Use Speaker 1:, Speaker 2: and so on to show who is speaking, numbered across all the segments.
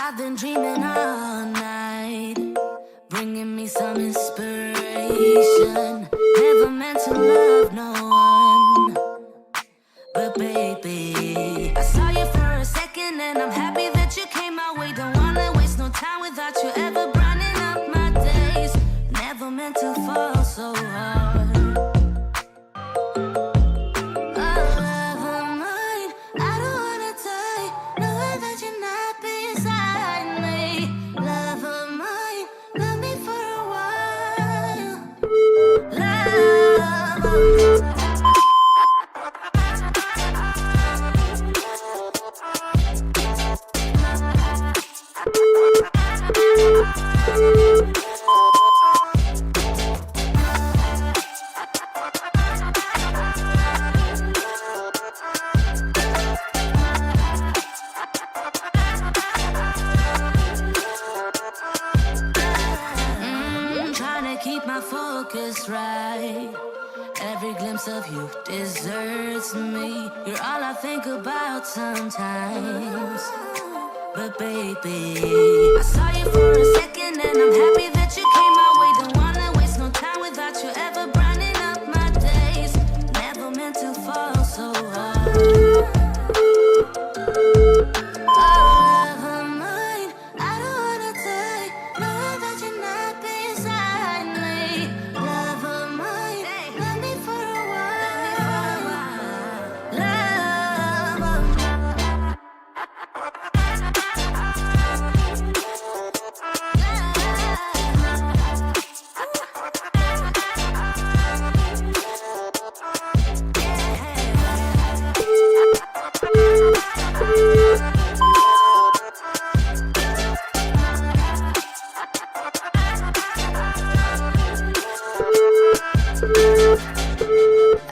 Speaker 1: I've been dreaming all night, bringing me some inspiration. Never meant to love no one, but baby, I saw you for a second and I'm happy that you came my way. Don't wanna waste no time without you ever brightening up my days. Never meant to fall so hard. Keep my focus right. Every glimpse of you deserts me. You're all I think about sometimes. But baby, I saw you for a second and I'm happy that you came my way. Don't wanna waste no time without you ever brightening up my days. Never meant to fall so hard.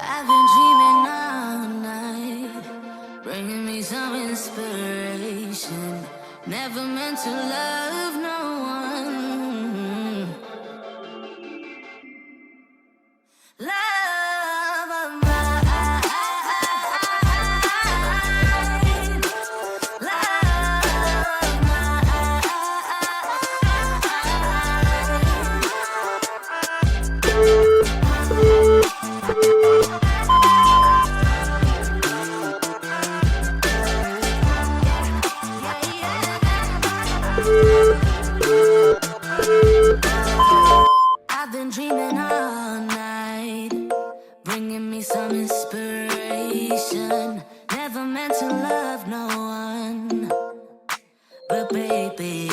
Speaker 1: I've been dreaming all night, bringing me some inspiration. Never meant to love no one. Love of mine. Love of mine. I've been dreaming all night, bringing me some inspiration. Never meant to love no one, but baby,